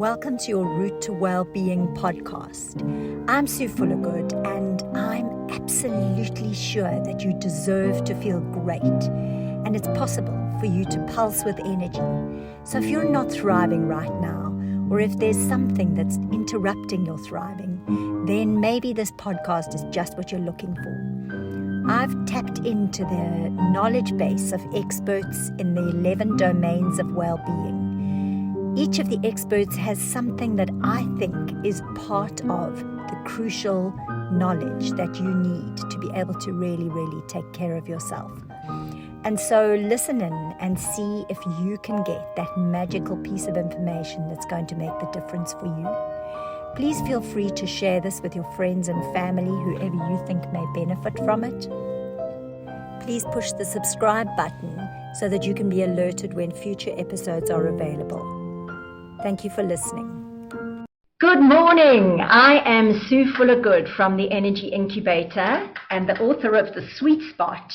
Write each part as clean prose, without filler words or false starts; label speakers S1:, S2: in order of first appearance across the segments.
S1: Welcome to your Route to Wellbeing podcast. I'm Sue Fullergood, and I'm absolutely sure that you deserve to feel great, and it's possible for you to pulse with energy. So if you're not thriving right now, or if there's something that's interrupting your thriving, then maybe this podcast is just what you're looking for. I've tapped into the knowledge base of experts in the 11 domains of well-being. Each of the experts has something that I think is part of the crucial knowledge that you need to be able to really take care of yourself. And so listen in and see if you can get that magical piece of information that's going to make the difference for you. Please feel free to share this with your friends and family, whoever you think may benefit from it. Please push the subscribe button so that you can be alerted when future episodes are available. Thank you for listening. Good morning. I am Sue Fullergood from the Energy Incubator and the author of The Sweet Spot.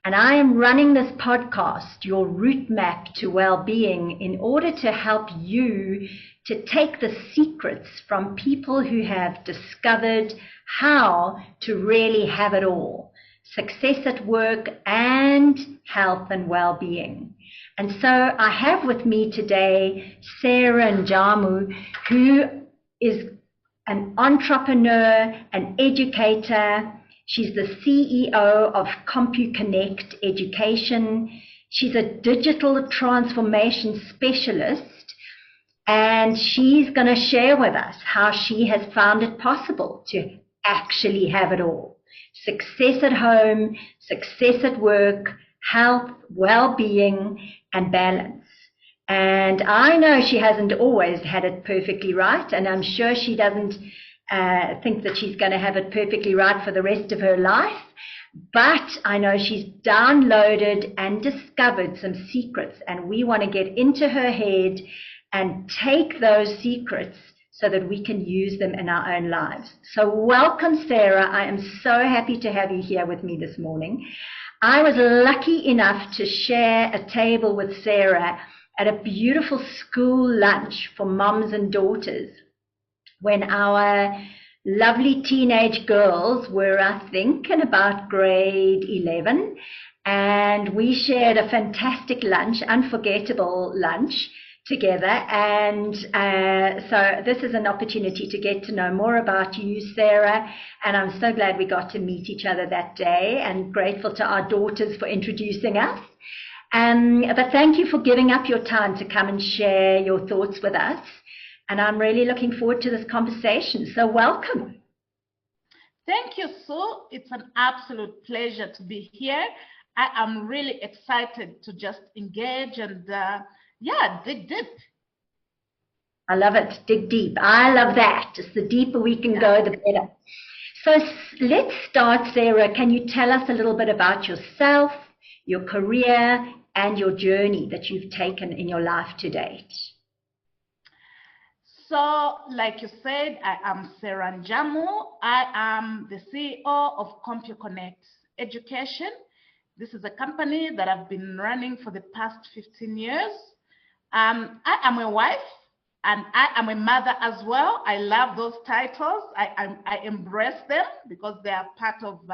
S1: And I am running this podcast, your route map to well-being, in order to help you to take the secrets from people who have discovered how to really have it all. Success at work and health and well-being. And so I have with me today Sarah Njamu, who is an entrepreneur, an educator. She's the CEO of CompuConnect Education. She's a digital transformation specialist, and she's going to share with us how she has found it possible to actually have it all. Success at home, success at work, health, well-being, and balance. And I know she hasn't always had it perfectly right, and I'm sure she doesn't think that she's going to have it perfectly right for the rest of her life. But I know she's downloaded and discovered some secrets, and we want to get into her head and take those secrets so that we can use them in our own lives. So welcome, Sarah. I am so happy to have you here with me this morning. I was lucky enough to share a table with Sarah at a beautiful school lunch for moms and daughters when our lovely teenage girls were, I think, in about grade 11. And we shared a fantastic lunch, unforgettable lunch together. And so this is an opportunity to get to know more about you, Sarah. And I'm so glad we got to meet each other that day, and grateful to our daughters for introducing us. But thank you for giving up your time to come and share your thoughts with us. And I'm really looking forward to this conversation. So welcome.
S2: Thank you, Sue. It's an absolute pleasure to be here. I am really excited to just engage and dig deep.
S1: I love it. Dig deep. I love that. Just the deeper we can go, the better. So let's start, Sarah. Can you tell us a little bit about yourself, your career, and your journey that you've taken in your life to date?
S2: So, like you said, I am Sarah Njamu. I am the CEO of CompuConnect Education. This is a company that I've been running for the past 15 years. I am a wife and I am a mother as well. I love those titles. I embrace them because they are part of who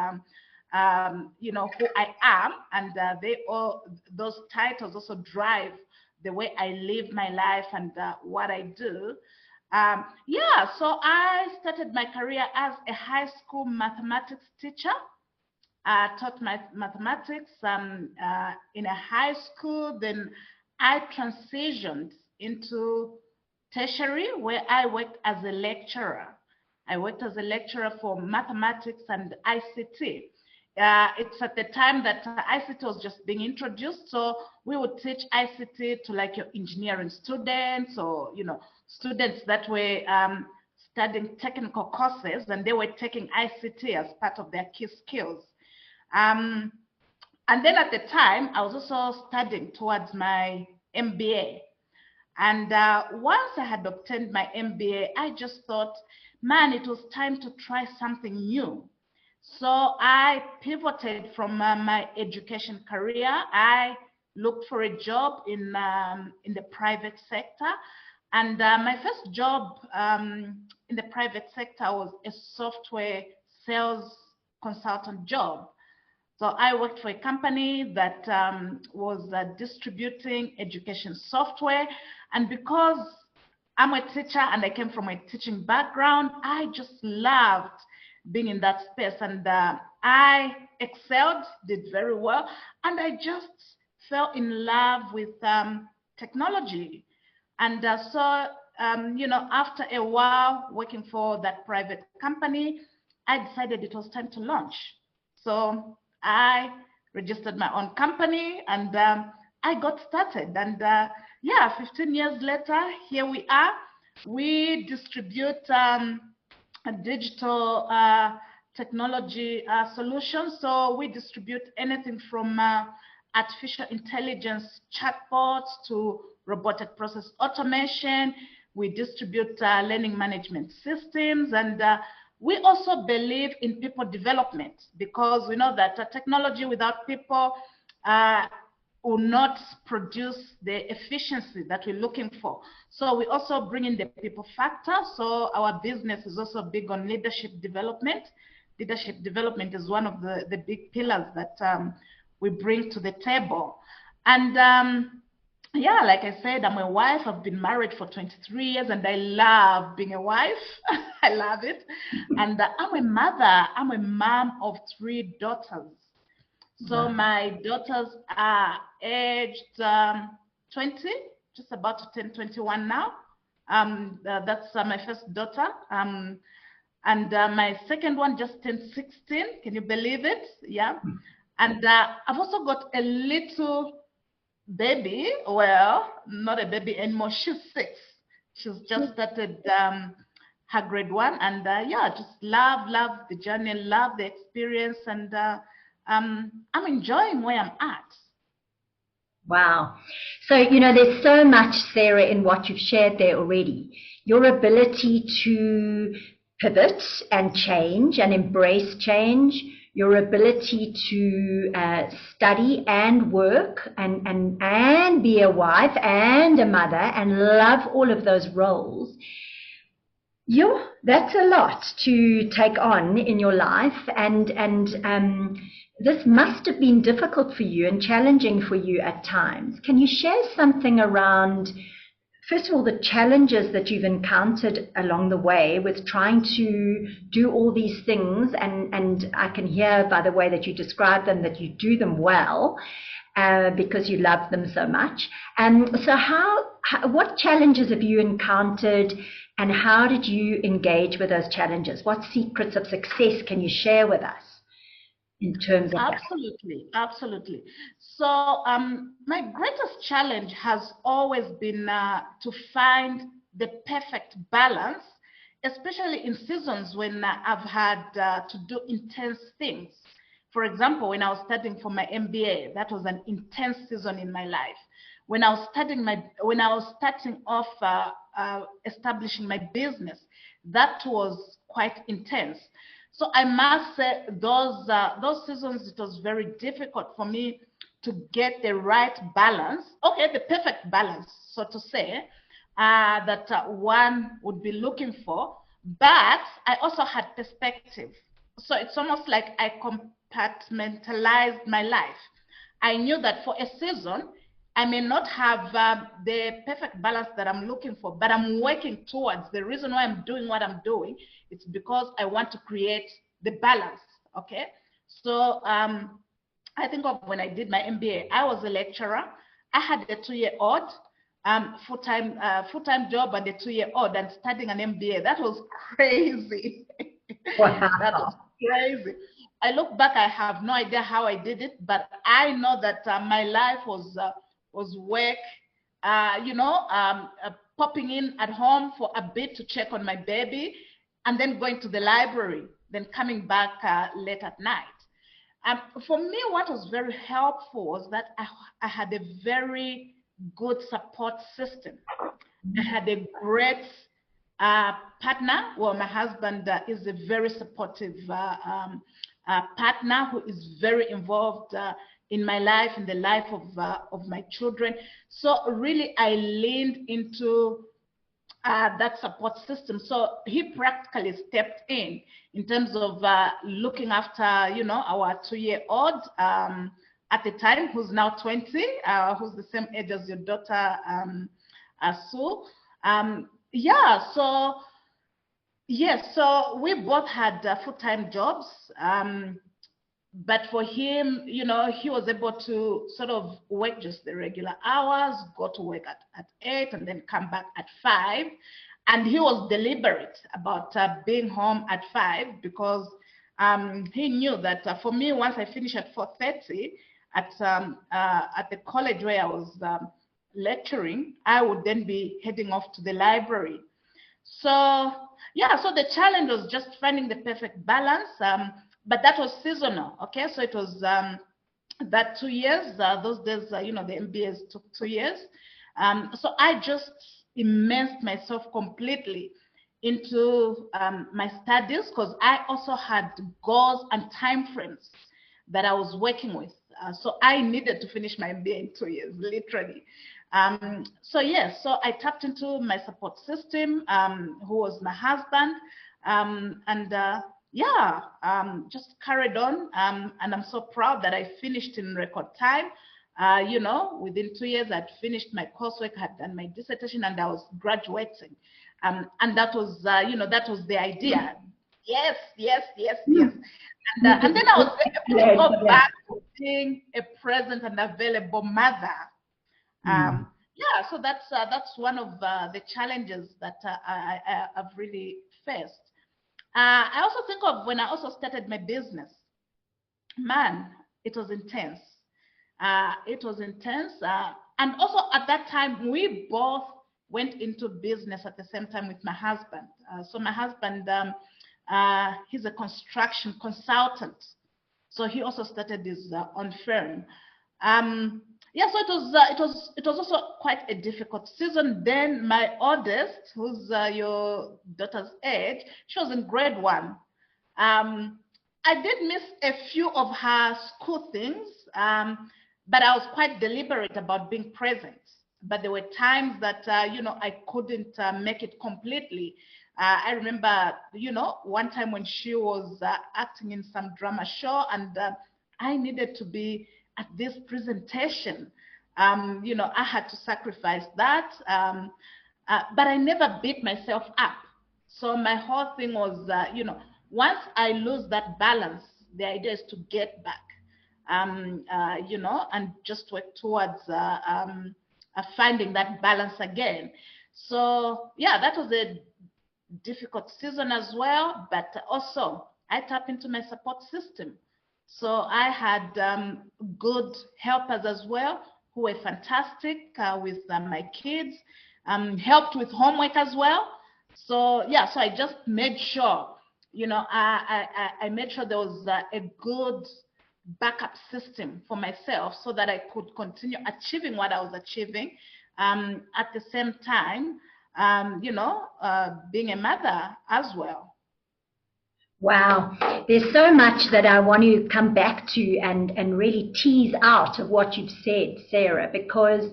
S2: I am, and those titles also drive the way I live my life and what I do. So I started my career as a high school mathematics teacher. I taught my mathematics in a high school. Then I transitioned into tertiary, where I worked as a lecturer. I worked as a lecturer for mathematics and ICT. It's at the time that ICT was just being introduced, so we would teach ICT to like your engineering students, or students that were studying technical courses, and they were taking ICT as part of their key skills. And then at the time, I was also studying towards my MBA. And once I had obtained my MBA, I just thought, man, it was time to try something new. So I pivoted from my education career. I looked for a job in the private sector. And my first job in the private sector was a software sales consultant job. So I worked for a company that was distributing education software. And because I'm a teacher and I came from a teaching background, I just loved being in that space. And I excelled, did very well. And I just fell in love with technology. And after a while working for that private company, I decided it was time to launch. So I registered my own company and I got started. And 15 years later, here we are. We distribute digital technology solutions. So we distribute anything from artificial intelligence chatbots to robotic process automation. We distribute learning management systems, and we also believe in people development, because we know that technology without people will not produce the efficiency that we're looking for. So we also bring in the people factor. So our business is also big on leadership development. Leadership development is one of the big pillars that we bring to the table. And like I said, I'm a wife. I've been married for 23 years and I love being a wife. I love it. And I'm a mother. I'm a mom of 3 daughters. So my daughters are aged 20, just about to turn 21 now. That's my first daughter. And my second one just turned 16. Can you believe it? Yeah. And I've also got a little baby. Well, not a baby anymore. She's 6. She's just started her grade 1. And just love the journey, love the experience. And I'm enjoying where I'm at.
S1: Wow. So, there's so much, Sarah, in what you've shared there already. Your ability to pivot and change and embrace change, your ability to study and work and be a wife and a mother and love all of those roles. That's a lot to take on in your life, and this must have been difficult for you and challenging for you at times. Can you share something around, first of all, the challenges that you've encountered along the way with trying to do all these things? And I can hear by the way that you describe them that you do them well because you love them so much. So what challenges have you encountered, and how did you engage with those challenges? What secrets of success can you share with us in terms of
S2: Absolutely. So my greatest challenge has always been to find the perfect balance, especially in seasons when I've had to do intense things. For example, when I was studying for my MBA, that was an intense season in my life. When I was starting off establishing my business, that was quite intense. So I must say those seasons, it was very difficult for me to get the right balance, the perfect balance, so to say, that one would be looking for. But I also had perspective. So it's almost like I compartmentalized my life. I knew that for a season, I may not have the perfect balance that I'm looking for, but I'm working towards. The reason why I'm doing what I'm doing, it's because I want to create the balance, okay? So I think of when I did my MBA, I was a lecturer. I had a 2-year-old full-time job and a 2-year-old and studying an MBA. That was crazy.
S1: Wow.
S2: That was crazy. I look back, I have no idea how I did it, but I know that my life was work, popping in at home for a bit to check on my baby, and then going to the library, then coming back late at night. For me, what was very helpful was that I had a very good support system. I had a great partner. Well, my husband is a very supportive partner who is very involved in my life, in the life of my children. So really, I leaned into that support system. So he practically stepped in terms of looking after, you know, our 2-year-old at the time, who's now 20, who's the same age as your daughter, Sue. Yeah, so yes, so we both had full-time jobs. But for him, you know, he was able to sort of work just the regular hours, go to work at 8 and then come back at 5. And he was deliberate about being home at 5 because he knew that for me, once I finish at 4:30 at the college where I was lecturing, I would then be heading off to the library. So yeah, so the challenge was just finding the perfect balance. But that was seasonal, okay? So it was that 2 years, those days, you know, the MBAs took 2 years. So I just immersed myself completely into my studies because I also had goals and timeframes that I was working with. So I needed to finish my MBA in 2 years, literally. So yes, so I tapped into my support system, who was my husband, yeah, just carried on, and I'm so proud that I finished in record time. You know, within 2 years, I'd finished my coursework, had done my dissertation, and I was graduating. And that was, you know, that was the idea. Yes, yes, yes, yes. And then I was able to go back to being a present and available mother. Yeah, so that's one of the challenges that I've really faced. I also think of when I also started my business. Man, it was intense. It was intense. And also at that time, we both went into business at the same time with my husband. So my husband, he's a construction consultant. So he also started his own firm. Yeah, so it was also quite a difficult season. Then my oldest, who's your daughter's age, she was in grade 1. I did miss a few of her school things, but I was quite deliberate about being present. But there were times that you know, I couldn't make it completely. I remember, you know, one time when she was acting in some drama show, and I needed to be at this presentation. You know, I had to sacrifice that, but I never beat myself up. So my whole thing was, you know, once I lose that balance, the idea is to get back, you know, and just work towards finding that balance again. So yeah, that was a difficult season as well, but also I tapped into my support system. So I had good helpers as well who were fantastic with my kids, helped with homework as well. So yeah, so I just made sure, you know, I made sure there was a good backup system for myself so that I could continue achieving what I was achieving at the same time, you know, being a mother as well.
S1: Wow, there's so much that I want to come back to and really tease out of what you've said, Sarah, because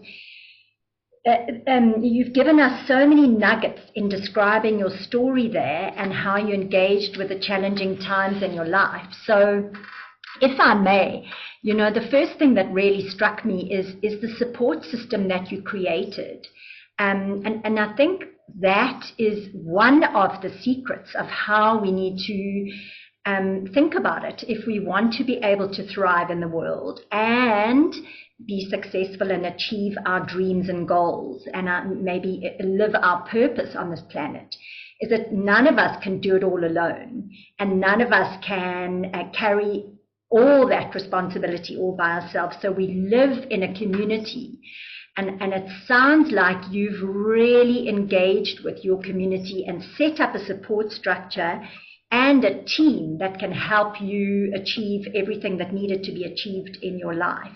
S1: you've given us so many nuggets in describing your story there and how you engaged with the challenging times in your life. So if I may, you know, the first thing that really struck me is the support system that you created. And I think that is one of the secrets of how we need to think about it if we want to be able to thrive in the world and be successful and achieve our dreams and goals and maybe live our purpose on this planet, is that none of us can do it all alone, and none of us can carry all that responsibility all by ourselves. So we live in a community. And it sounds like you've really engaged with your community and set up a support structure and a team that can help you achieve everything that needed to be achieved in your life.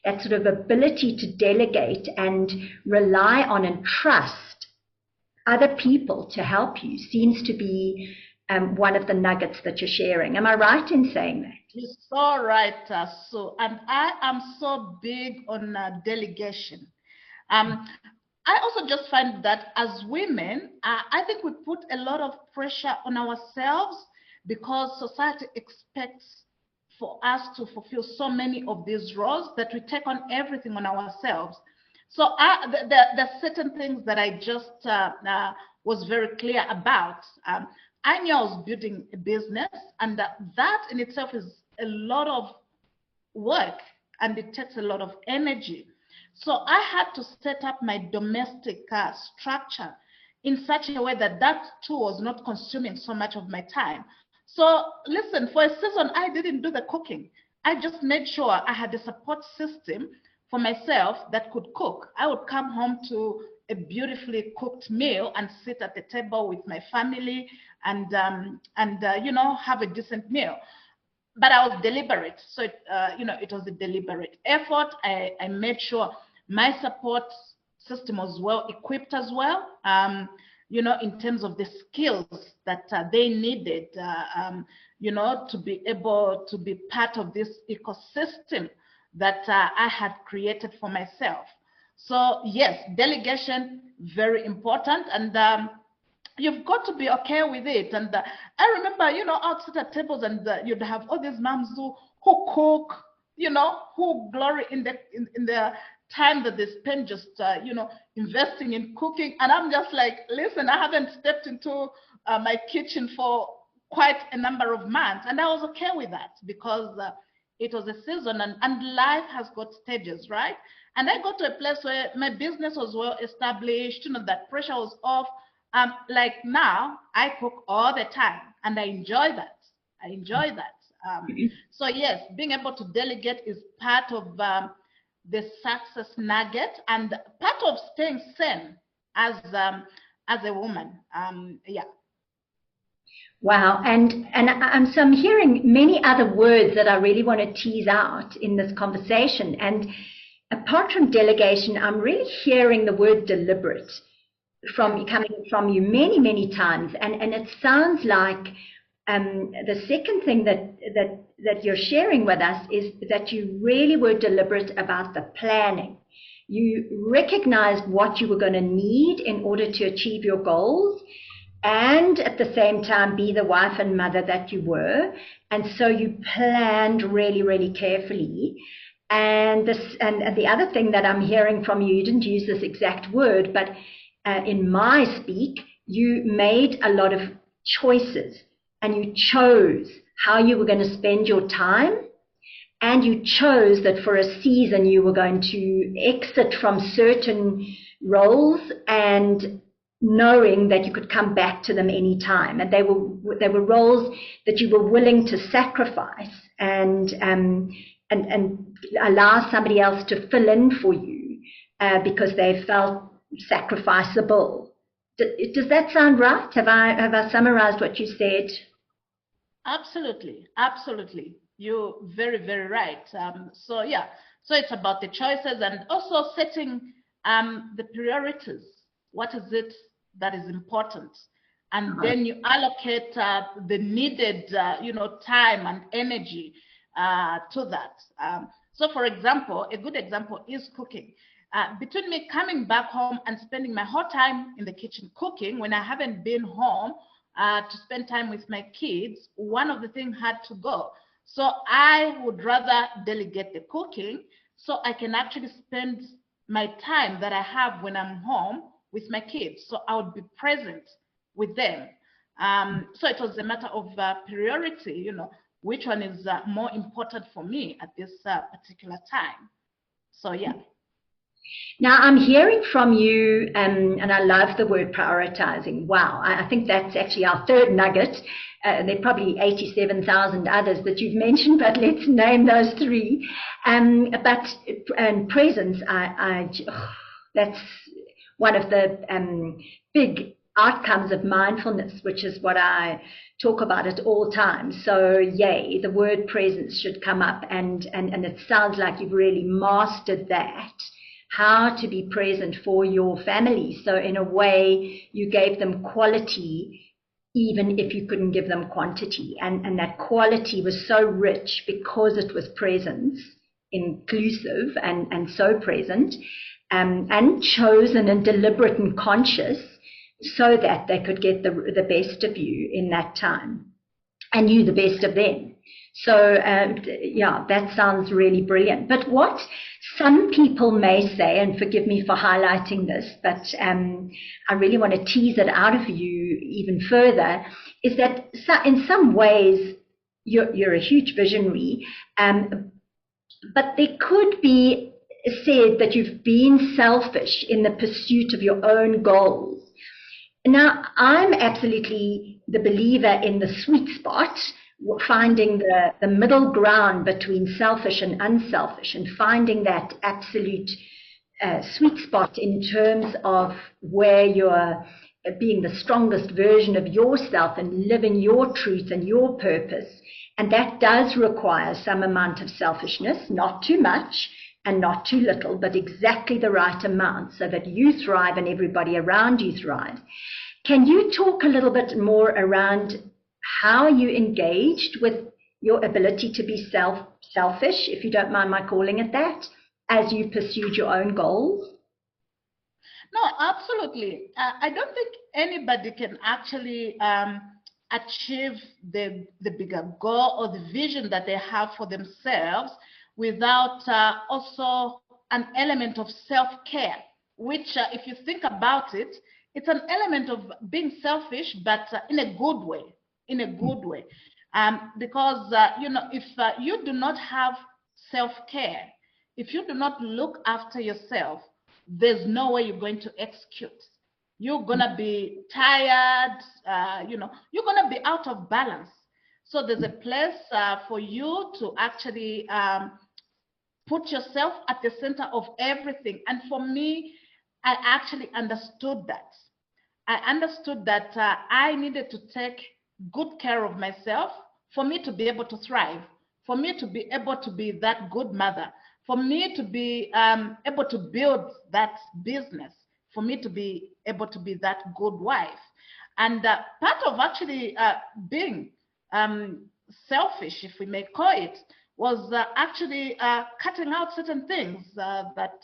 S1: That sort of ability to delegate and rely on and trust other people to help you seems to be one of the nuggets that you're sharing. Am I right in saying that?
S2: You're so right, Sue. And I am so big on delegation. I also just find that as women, I think we put a lot of pressure on ourselves because society expects for us to fulfill so many of these roles that we take on everything on ourselves. So there's certain things that I just was very clear about. I knew I was building a business, and that in itself is a lot of work and it takes a lot of energy. So I had to set up my domestic structure in such a way that that too was not consuming so much of my time. So listen, for a season, I didn't do the cooking. I just made sure I had a support system for myself that could cook. I would come home to a beautifully cooked meal and sit at the table with my family and you know, have a decent meal. But I was deliberate. So, you know, it was a deliberate effort. I made sure my support system was well equipped as well, you know, in terms of the skills that they needed, you know, to be able to be part of this ecosystem that I had created for myself. So, yes, delegation, very important. And you've got to be okay with it. And I remember, you know, outside at tables, and you'd have all these moms who cook, you know, who glory in the time that they spend just, you know, investing in cooking. And I'm just like, listen, I haven't stepped into my kitchen for quite a number of months. And I was okay with that because it was a season, and life has got stages, right? And I got to a place where my business was well established, you know, that pressure was off. Like now, I cook all the time, and I enjoy that. I enjoy that. So yes, being able to delegate is part of the success nugget and part of staying sane as a woman. Yeah.
S1: Wow, and I'm hearing many other words that I really want to tease out in this conversation. And apart from delegation, I'm really hearing the word deliberate coming from you many times, and it sounds like the second thing that you're sharing with us is that you really were deliberate about the planning. You recognized what you were going to need in order to achieve your goals, and at the same time be the wife and mother that you were. And so you planned really carefully. And the other thing that I'm hearing from you, you didn't use this exact word, but in my speak, you made a lot of choices, and you chose how you were going to spend your time, and you chose that for a season you were going to exit from certain roles and knowing that you could come back to them anytime. And they were roles that you were willing to sacrifice and allow somebody else to fill in for you because they felt sacrificable. Does that sound right? Have I summarized what you said?
S2: Absolutely. You're very right. So yeah, so it's about the choices and also setting the priorities. What is it that is important? And then you allocate the needed, you know, time and energy to that. So for example, a good example is cooking. Between me coming back home and spending my whole time in the kitchen cooking when I haven't been home to spend time with my kids, one of the things had to go. So I would rather delegate the cooking so I can actually spend my time that I have when I'm home with my kids. So I would be present with them. So it was a matter of priority, you know, which one is more important for me at this particular time. So yeah.
S1: Now, I'm hearing from you, and I love the word prioritizing. Wow, I think that's actually our third nugget. There are probably 87,000 others that you've mentioned, but let's name those three. But presence, that's one of the big outcomes of mindfulness, which is what I talk about at all times. So, yay, the word presence should come up, and it sounds like you've really mastered that. How to be present for your family. So in a way, you gave them quality, even if you couldn't give them quantity. And that quality was so rich because it was presence, inclusive and so present. and chosen and deliberate and conscious so that they could get the best of you in that time and you the best of them. So, yeah, that sounds really brilliant. But what some people may say, and forgive me for highlighting this, but I really want to tease it out of you even further, is that in some ways you're a huge visionary, but there could be said that you've been selfish in the pursuit of your own goals. Now, I'm absolutely the believer in the sweet spot, finding the middle ground between selfish and unselfish, and finding that absolute sweet spot in terms of where you're being the strongest version of yourself and living your truth and your purpose. And that does require some amount of selfishness, not too much and not too little, but exactly the right amount so that you thrive and everybody around you thrives. Can you talk a little bit more around how you engaged with your ability to be selfish, if you don't mind my calling it that, as you pursued your own goals?
S2: No, absolutely. I don't think anybody can actually achieve the bigger goal or the vision that they have for themselves without also an element of self-care, which if you think about it, it's an element of being selfish, but in a good way, because if you do not have self-care, if you do not look after yourself, there's no way you're going to execute. You're gonna be tired, you're gonna be out of balance. So there's a place for you to actually put yourself at the center of everything. And for me, I actually understood that. I understood that I needed to take good care of myself for me to be able to thrive, for me to be able to be that good mother, for me to be able to build that business, for me to be able to be that good wife. And part of actually being selfish, if we may call it, was actually cutting out certain things that,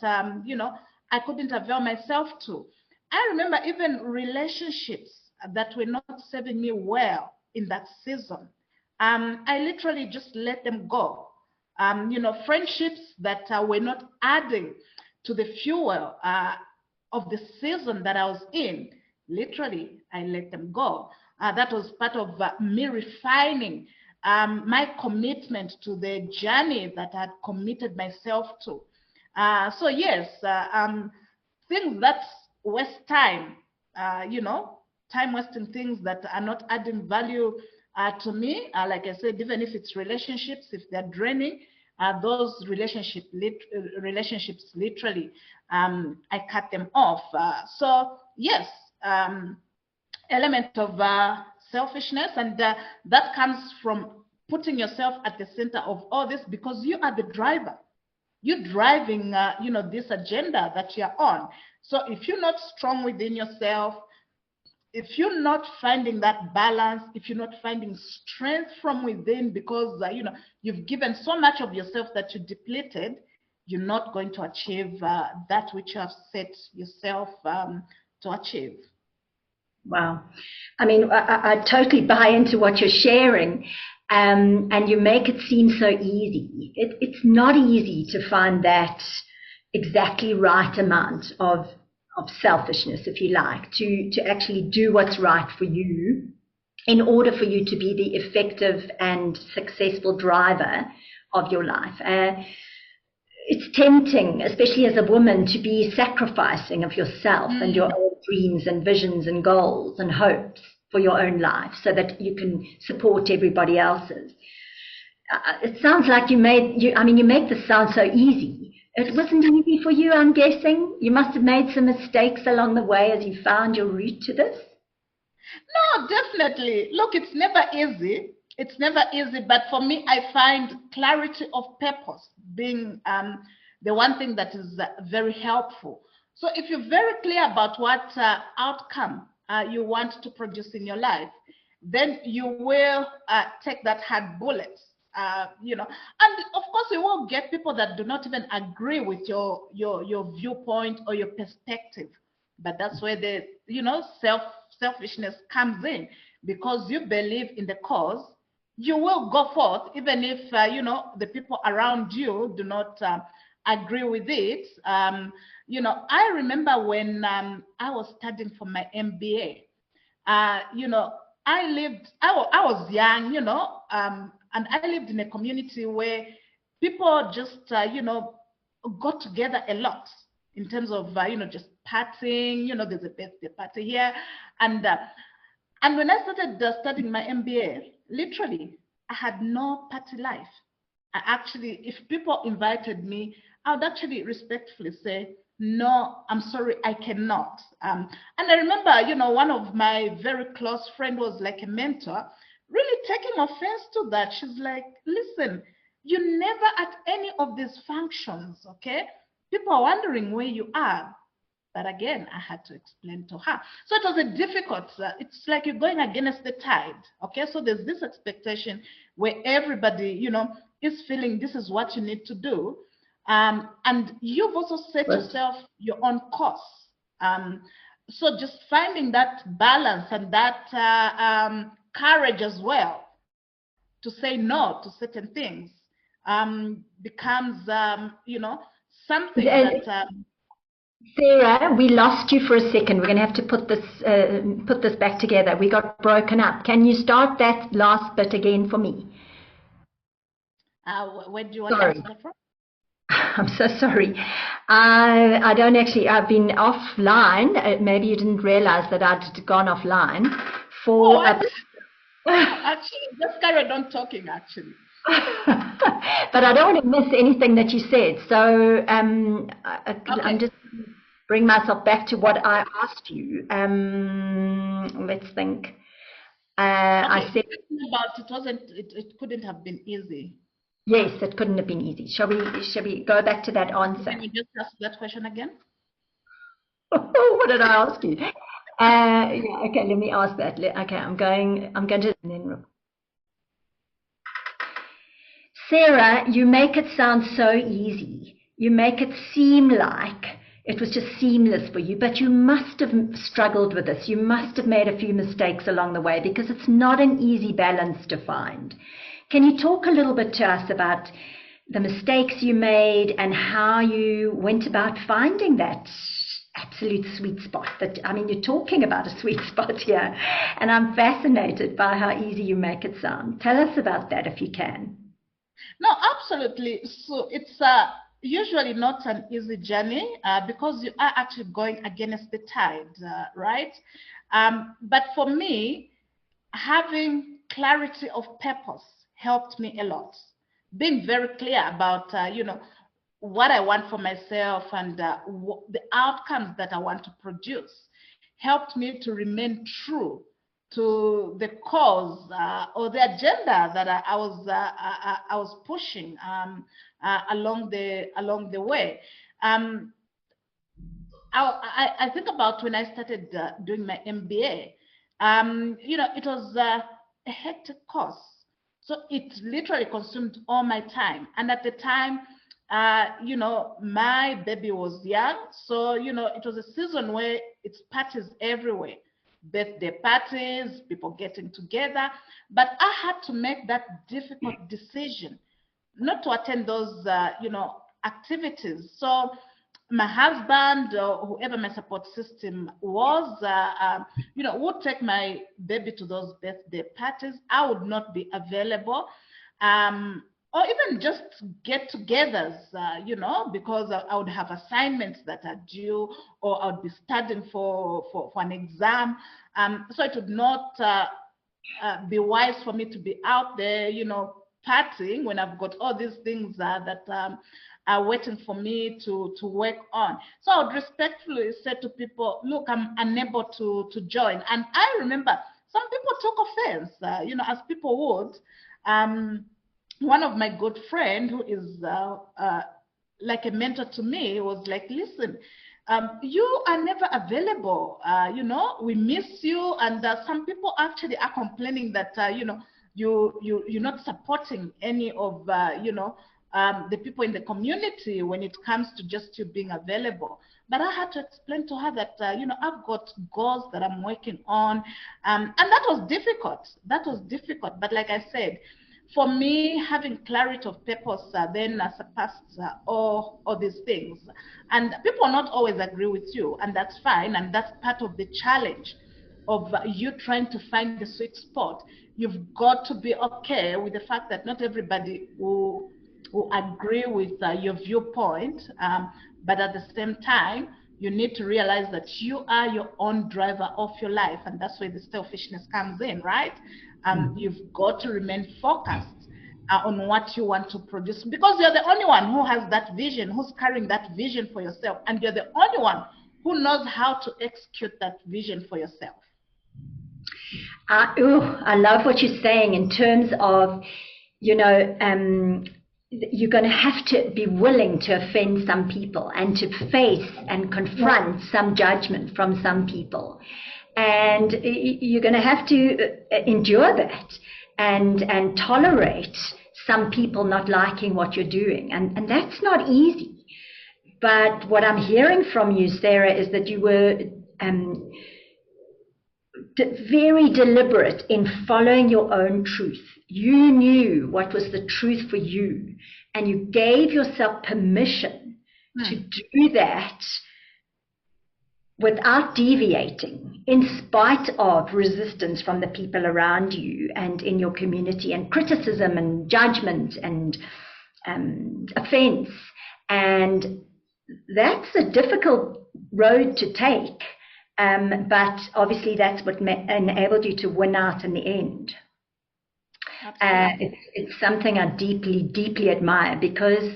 S2: I couldn't avail myself to. I remember even relationships that were not serving me well in that season. I literally just let them go. Friendships that were not adding to the fuel of the season that I was in, literally, I let them go. That was part of me refining my commitment to the journey that I had committed myself to. So yes, things that waste time, time wasting things that are not adding value to me. Like I said, even if it's relationships, if they're draining, those relationships literally, I cut them off. So yes, element of selfishness, and that comes from putting yourself at the center of all this, because you are the driver. You're driving, this agenda that you're on. So if you're not strong within yourself, if you're not finding that balance, if you're not finding strength from within, because you've given so much of yourself that you're depleted, you're not going to achieve that which you have set yourself to achieve.
S1: Wow. I mean, I totally buy into what you're sharing, and you make it seem so easy. It's not easy to find that exactly right amount of selfishness, if you like, to actually do what's right for you in order for you to be the effective and successful driver of your life. It's tempting, especially as a woman, to be sacrificing of yourself and your own dreams and visions and goals and hopes for your own life so that you can support everybody else's. It sounds like you make this sound so easy. It wasn't easy for you, I'm guessing. You must have made some mistakes along the way as you found your route to this.
S2: No, definitely. Look, it's never easy. It's never easy, but for me, I find clarity of purpose being the one thing that is very helpful. So if you're very clear about what outcome you want to produce in your life, then you will take that hard bullet and of course you will get people that do not even agree with your viewpoint or your perspective. But that's where the, selfishness comes in, because you believe in the cause. You will go forth, even if, the people around you do not agree with it. I remember when I was studying for my MBA, I was young, and I lived in a community where people just, got together a lot in terms of, just partying, there's a birthday party here. And when I started studying my MBA, literally, I had no party life. I actually, if people invited me, I would actually respectfully say, no, I'm sorry, I cannot. And I remember, one of my very close friend was like a mentor, really taking offense to that. She's like, listen, you never at any of these functions, okay? People are wondering where you are. But again, I had to explain to her. So it was a difficult, it's like you're going against the tide, okay? So there's this expectation where everybody, is feeling this is what you need to do. And you've also set yourself your own course. So just finding that balance and that courage as well to say no to certain things becomes, something that...
S1: Sarah, we lost you for a second. We're going to have to put this back together. We got broken up. Can you start that last bit again for me?
S2: Where do you want to start from?
S1: I'm so sorry. I don't actually, I've been offline. Maybe you didn't realize that I'd gone offline for...
S2: Actually, just carried on talking, actually.
S1: But I don't want to miss anything that you said. So I'm just bring myself back to what I asked you. Let's think. I said
S2: about it couldn't have been easy.
S1: Yes, it couldn't have been easy. Shall we go back to that answer?
S2: Can you just ask that question again?
S1: What did I ask you? Yeah, okay, let me ask that. Okay, I'm going to then. Sarah, you make it sound so easy. You make it seem like it was just seamless for you, but you must have struggled with this. You must have made a few mistakes along the way, because it's not an easy balance to find. Can you talk a little bit to us about the mistakes you made and how you went about finding that absolute sweet spot? You're talking about a sweet spot here, and I'm fascinated by how easy you make it sound. Tell us about that if you can.
S2: No, absolutely. So it's usually not an easy journey because you are actually going against the tide, right? But for me, having clarity of purpose helped me a lot. Being very clear about, what I want for myself and the outcomes that I want to produce helped me to remain true to the cause or the agenda that I was pushing along the way. I think about when I started doing my MBA. It was a hectic course, so it literally consumed all my time. And at the time, my baby was young, so it was a season where it's parties everywhere. Birthday parties, people getting together. But I had to make that difficult decision not to attend those, activities. So my husband or whoever my support system was, would take my baby to those birthday parties. I would not be available. Or even just get-togethers, because I would have assignments that are due, or I would be studying for an exam. So it would not be wise for me to be out there, partying when I've got all these things that are waiting for me to work on. So I would respectfully say to people, look, I'm unable to join. And I remember some people took offense, as people would. One of my good friend who is like a mentor to me was like, listen, you are never available. We miss you. And some people actually are complaining that, you're not supporting any of the people in the community when it comes to just you being available. But I had to explain to her that I've got goals that I'm working on, and that was difficult. That was difficult. But like I said, for me, having clarity of purpose then surpassed all these things. And people not always agree with you, and that's fine, and that's part of the challenge of you trying to find the sweet spot. You've got to be okay with the fact that not everybody will agree with your viewpoint, but at the same time, you need to realize that you are your own driver of your life, and that's where the selfishness comes in, right? You've got to remain focused on what you want to produce, because you're the only one who has that vision, who's carrying that vision for yourself, and you're the only one who knows how to execute that vision for yourself.
S1: I love what you're saying in terms of, you're going to have to be willing to offend some people and to face and confront some judgment from some people. And you're going to have to endure that and tolerate some people not liking what you're doing. And that's not easy. But what I'm hearing from you, Sarah, is that you were very deliberate in following your own truth. You knew what was the truth for you, and you gave yourself permission to do that without deviating, in spite of resistance from the people around you and in your community, and criticism and judgment and offense. And that's a difficult road to take. But obviously that's what enabled you to win out in the end. It's something I deeply, deeply admire, because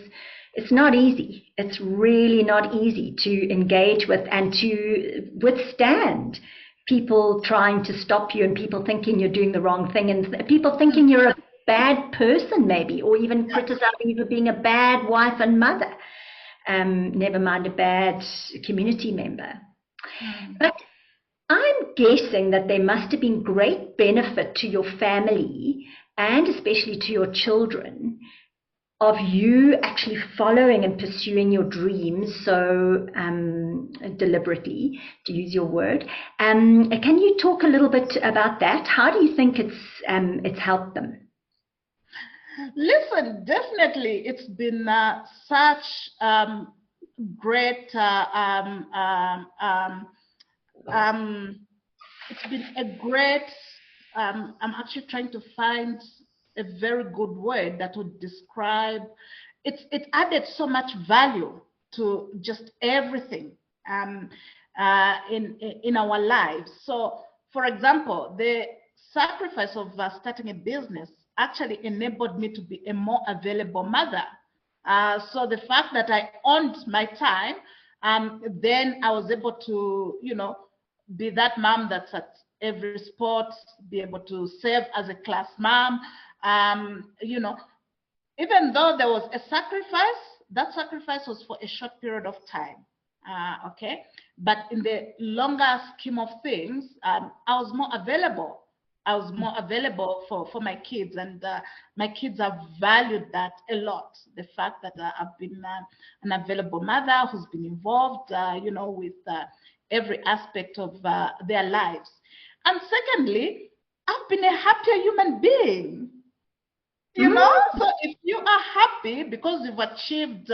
S1: it's not easy. It's really not easy to engage with and to withstand people trying to stop you, and people thinking you're doing the wrong thing, and people thinking you're a bad person maybe, or even criticizing you for being a bad wife and mother, never mind a bad community member. But I'm guessing that there must have been great benefit to your family, and especially to your children, of you actually following and pursuing your dreams so deliberately, to use your word. Can you talk a little bit about that? How do you think it's helped them?
S2: Listen, definitely, it's been such great. It's been a great. I'm actually trying to find a very good word that would describe. It added so much value to just everything in our lives. So, for example, the sacrifice of starting a business actually enabled me to be a more available mother. So the fact that I owned my time, then I was able to, be that mom that's at every sport, be able to serve as a class mom. Even though there was a sacrifice, that sacrifice was for a short period of time. Okay, but in the longer scheme of things, I was more available. I was more available for my kids, and my kids have valued that a lot. The fact that I've been an available mother who's been involved, with every aspect of their lives. And secondly, I've been a happier human being. So if you are happy because you've achieved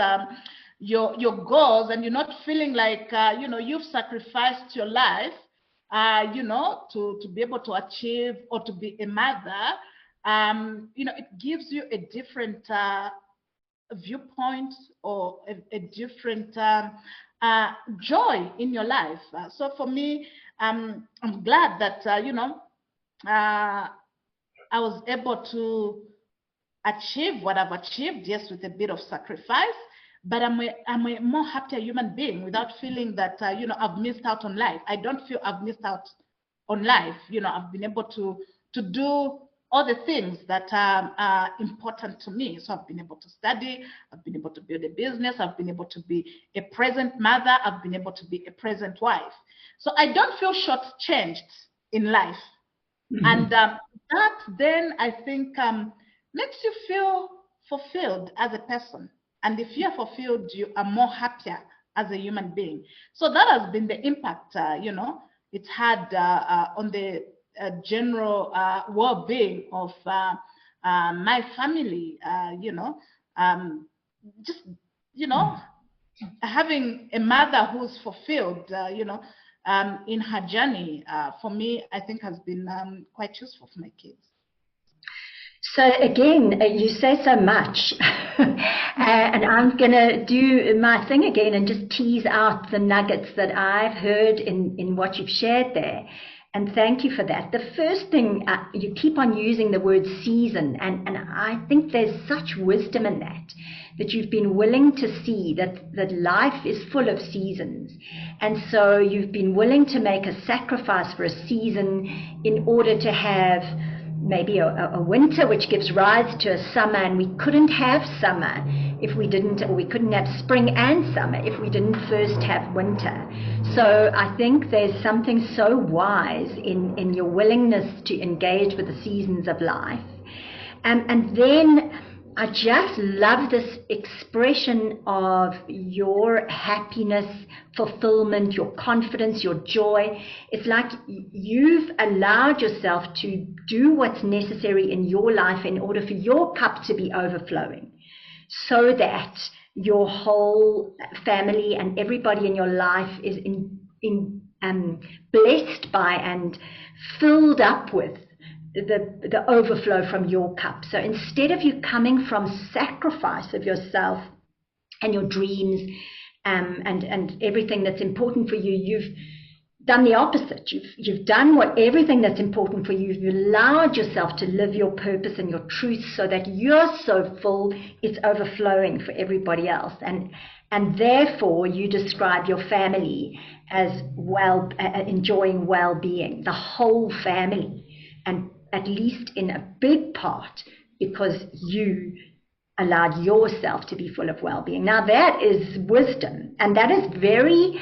S2: your goals, and you're not feeling like you've sacrificed your life, to be able to achieve or to be a mother, it gives you a different viewpoint, or a different joy in your life. So for me, I'm glad that I was able to achieve what I've achieved, yes, with a bit of sacrifice, but I'm a more happier human being without feeling that I've missed out on life. I don't feel I've missed out on life. I've been able to do all the things that are important to me. So I've been able to study, I've been able to build a business, I've been able to be a present mother, I've been able to be a present wife. So I don't feel shortchanged in life. And that then I think makes you feel fulfilled as a person. And if you're fulfilled, you are more happier as a human being. So that has been the impact, it's had on the general well-being of my family, just, having a mother who's fulfilled, in her journey, for me, I think has been quite useful for my kids.
S1: So again, you say so much, and I'm going to do my thing again and just tease out the nuggets that I've heard in what you've shared there. And thank you for that. The first thing, you keep on using the word season, and I think there's such wisdom in that you've been willing to see that life is full of seasons. And so you've been willing to make a sacrifice for a season in order to have maybe a winter, which gives rise to a summer, and we couldn't have summer if we didn't, or we couldn't have spring and summer if we didn't first have winter. So I think there's something so wise in your willingness to engage with the seasons of life. And then I just love this expression of your happiness, fulfillment, your confidence, your joy. It's like you've allowed yourself to do what's necessary in your life in order for your cup to be overflowing, so that your whole family and everybody in your life is blessed by and filled up with the overflow from your cup. So instead of you coming from sacrifice of yourself and your dreams and everything that's important for you, you've done the opposite. You've done everything that's important for you. You've allowed yourself to live your purpose and your truth so that you're so full it's overflowing for everybody else. And therefore you describe your family as enjoying well-being, the whole family, and at least in a big part because you allowed yourself to be full of well-being. Now that is wisdom, and that is very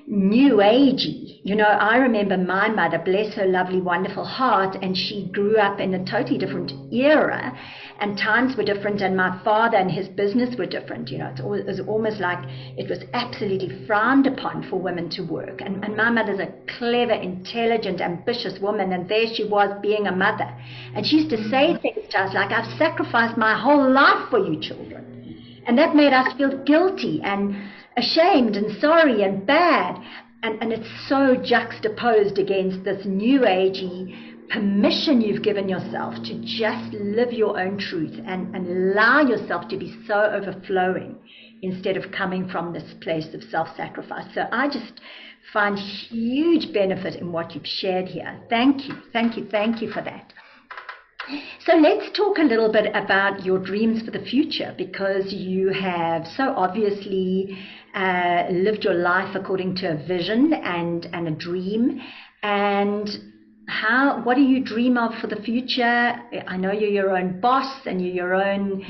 S1: new agey. I remember my mother, bless her lovely, wonderful heart, and she grew up in a totally different era, and times were different, and my father and his business were different. It was almost like it was absolutely frowned upon for women to work. And my mother's a clever, intelligent, ambitious woman, and there she was being a mother. And she used to say things to us like, I've sacrificed my whole life for you children. And that made us feel guilty and ashamed and sorry and bad. And it's so juxtaposed against this new agey permission you've given yourself to just live your own truth and allow yourself to be so overflowing instead of coming from this place of self-sacrifice. So I just find huge benefit in what you've shared here. Thank you, thank you, thank you for that. So let's talk a little bit about your dreams for the future, because you have so obviously lived your life according to a vision and a dream. And what do you dream of for the future? I know you're your own boss and you're your own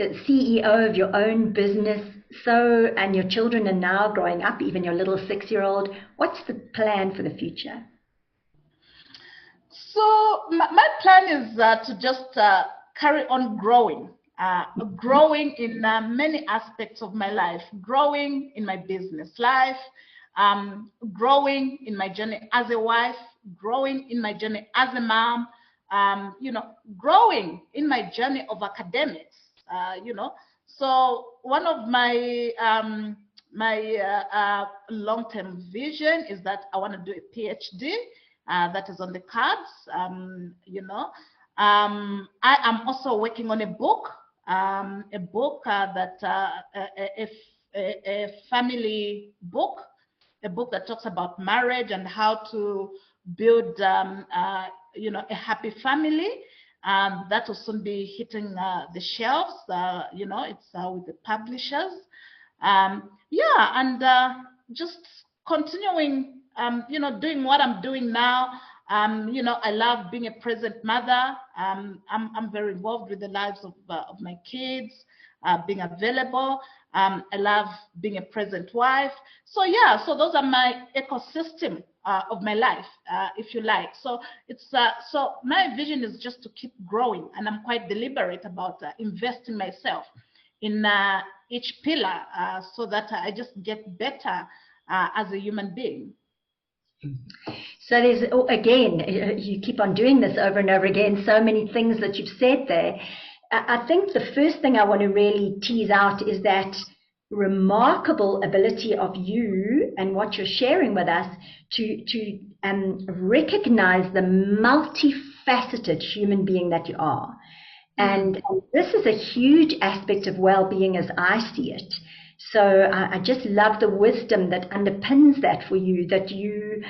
S1: CEO of your own business. So, and your children are now growing up, even your little 6-year-old. What's the plan for the future?
S2: So my plan is to just carry on growing in many aspects of my life, growing in my business life, growing in my journey as a wife, growing in my journey as a mom, growing in my journey of academics, So one of my long-term vision is that I want to do a PhD. That is on the cards. I am also working on a book that a family book, a book that talks about marriage and how to build, a happy family. That will soon be hitting the shelves. It's with the publishers. Just continuing. Doing what I'm doing now. I love being a present mother. I'm very involved with the lives of my kids, being available. I love being a present wife. So those are my ecosystem of my life, if you like. So it's so my vision is just to keep growing, and I'm quite deliberate about investing myself in each pillar so that I just get better as a human being.
S1: So there's, again, you keep on doing this over and over again, so many things that you've said there. I think the first thing I want to really tease out is that remarkable ability of you and what you're sharing with us to recognize the multifaceted human being that you are. And this is a huge aspect of well-being as I see it. So I just love the wisdom that underpins that for you, that you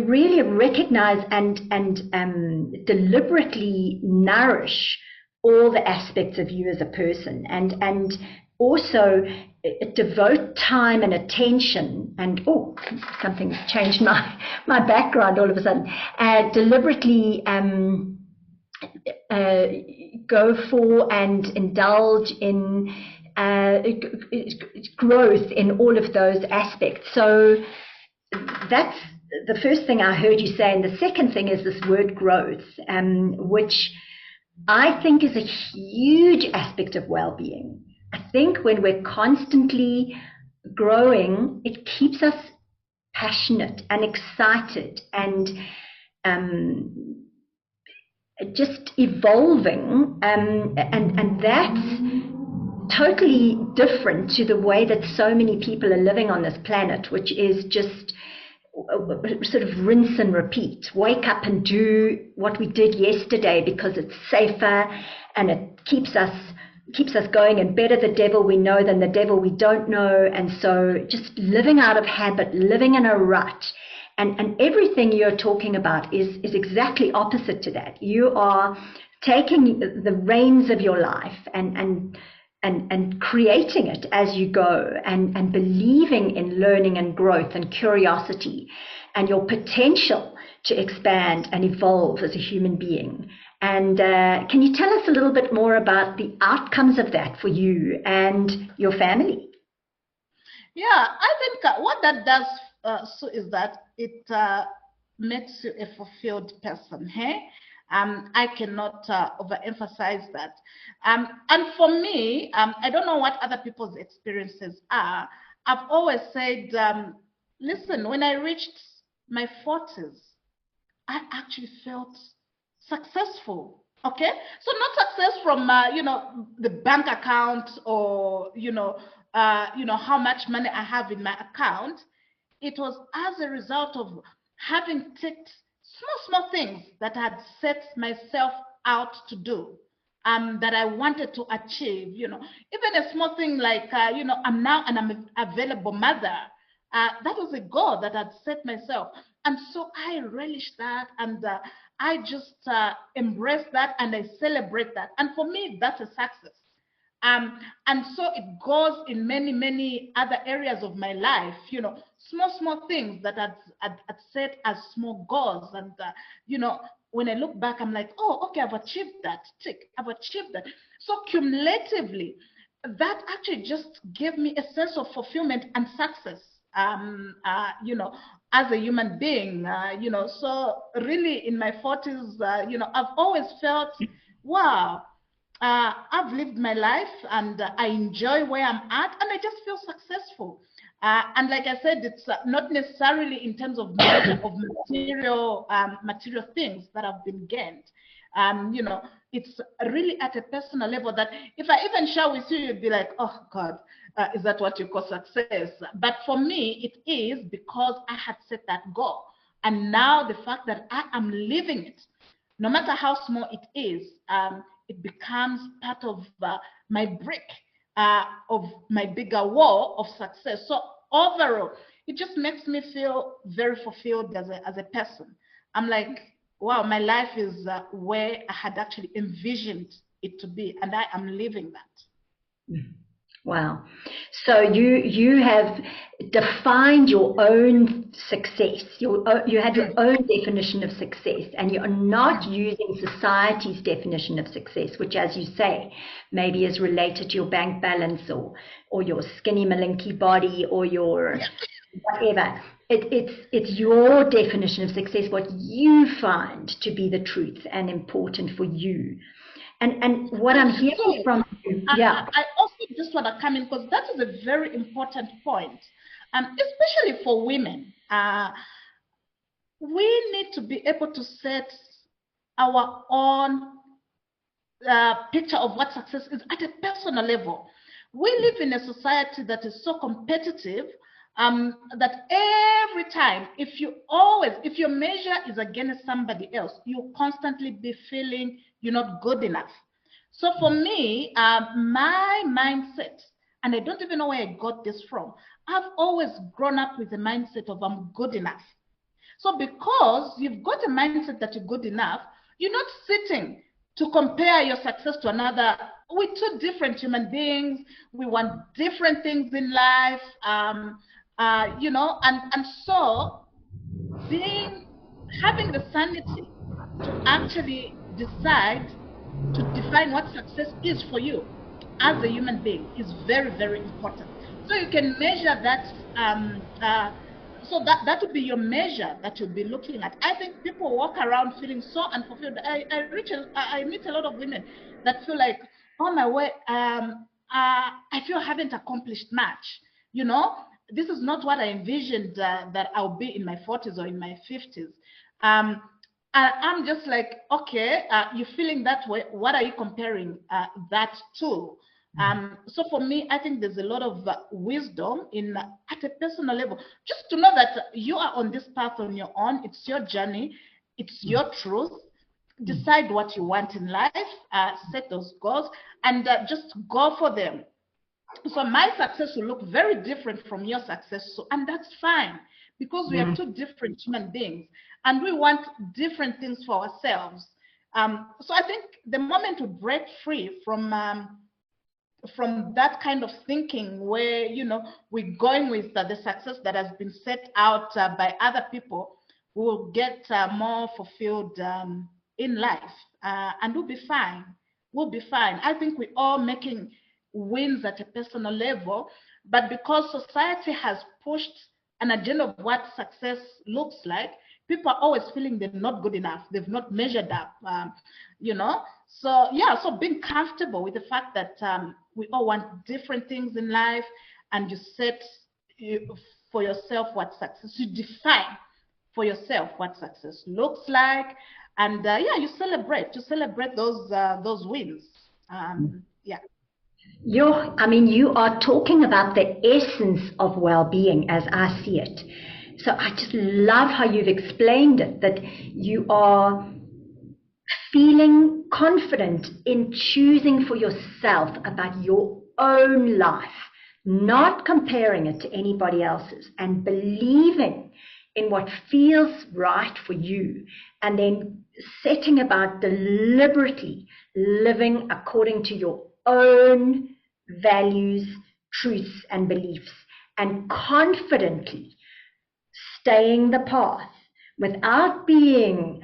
S1: really recognize and deliberately nourish all the aspects of you as a person, and also devote time and attention, and something's changed my background all of a sudden, deliberately go for and indulge in growth in all of those aspects. So that's the first thing I heard you say. And the second thing is this word growth, which I think is a huge aspect of well-being. I think when we're constantly growing, it keeps us passionate and excited and just evolving, and that's totally different to the way that so many people are living on this planet, which is just sort of rinse and repeat. Wake up and do what we did yesterday because it's safer and it keeps us going, and better the devil we know than the devil we don't know. And so just living out of habit, living in a rut. And everything you're talking about is exactly opposite to that. You are taking the reins of your life and creating it as you go, and believing in learning and growth and curiosity and your potential to expand and evolve as a human being. And can you tell us a little bit more about the outcomes of that for you and your family?
S2: Yeah, I think what that does so is that it makes you a fulfilled person. Hey, I cannot overemphasize that. And for me, I don't know what other people's experiences are. I've always said, listen, when I reached my 40s, I actually felt successful. Okay, so not success from the bank account, or how much money I have in my account. It was as a result of having ticked small things that I had set myself out to do, that I wanted to achieve. Even a small thing like I'm now an available mother. That was a goal that I'd set myself, and so I relish that, and I just embrace that, and I celebrate that. And for me, that's a success. And so it goes in many other areas of my life, small things that I'd set as small goals. And, when I look back, I'm like, oh, okay, I've achieved that. Tick, I've achieved that. So cumulatively, that actually just gave me a sense of fulfillment and success, as a human being, so really in my 40s, I've always felt, wow, I've lived my life, and I enjoy where I'm at, and I just feel successful. And like I said, it's not necessarily in terms of measure of material things that have been gained. It's really at a personal level that if I even share with you, you'd be like, oh God, is that what you call success? But for me, it is because I had set that goal. And now the fact that I am living it, no matter how small it is, it becomes part of my brick of my bigger wall of success. So overall, it just makes me feel very fulfilled as a person. I'm like, wow, my life is where I had actually envisioned it to be, and I am living that.
S1: Wow. So you have defined your own success. You have your own definition of success, and you're not using society's definition of success, which, as you say, maybe is related to your bank balance or your skinny malinky body or your whatever. It's your definition of success, what you find to be the truth and important for you. And what I'm hearing from you,
S2: I also just want to come in because that is a very important point, especially for women. We need to be able to set our own picture of what success is at a personal level. We live in a society that is so competitive that every time, if your measure is against somebody else, you'll constantly be feeling you're not good enough. So for me, my mindset, and I don't even know where I got this from, I've always grown up with the mindset of I'm good enough. So because you've got a mindset that you're good enough, you're not sitting to compare your success to another. We're two different human beings. We want different things in life, and so having the sanity to actually decide to define what success is for you as a human being is very, very important. So you can measure that. So that would be your measure that you'll be looking at. I think people walk around feeling so unfulfilled. I meet a lot of women that feel like, oh my way, I feel I haven't accomplished much. This is not what I envisioned that I'll be in my 40s or in my 50s. And I'm just like, okay, you're feeling that way. What are you comparing that to? So for me, I think there's a lot of wisdom at a personal level, just to know that you are on this path on your own. It's your journey. It's your truth. Decide what you want in life, set those goals, and just go for them. So my success will look very different from your success. And that's fine, because we are two different human beings and we want different things for ourselves. So I think the moment we break free from that kind of thinking where, we're going with the success that has been set out by other people, we'll get more fulfilled in life, and we'll be fine. We'll be fine. I think we're all making wins at a personal level, but because society has pushed an agenda of what success looks like, people are always feeling they're not good enough. They've not measured up, So being comfortable with the fact that we all want different things in life, and you set for yourself what success, you define for yourself what success looks like, and you celebrate those wins.
S1: You are talking about the essence of well-being as I see it. So I just love how you've explained it, that you are feeling confident in choosing for yourself about your own life, not comparing it to anybody else's, and believing in what feels right for you, and then setting about deliberately living according to your own values, truths, and beliefs, and confidently staying the path without being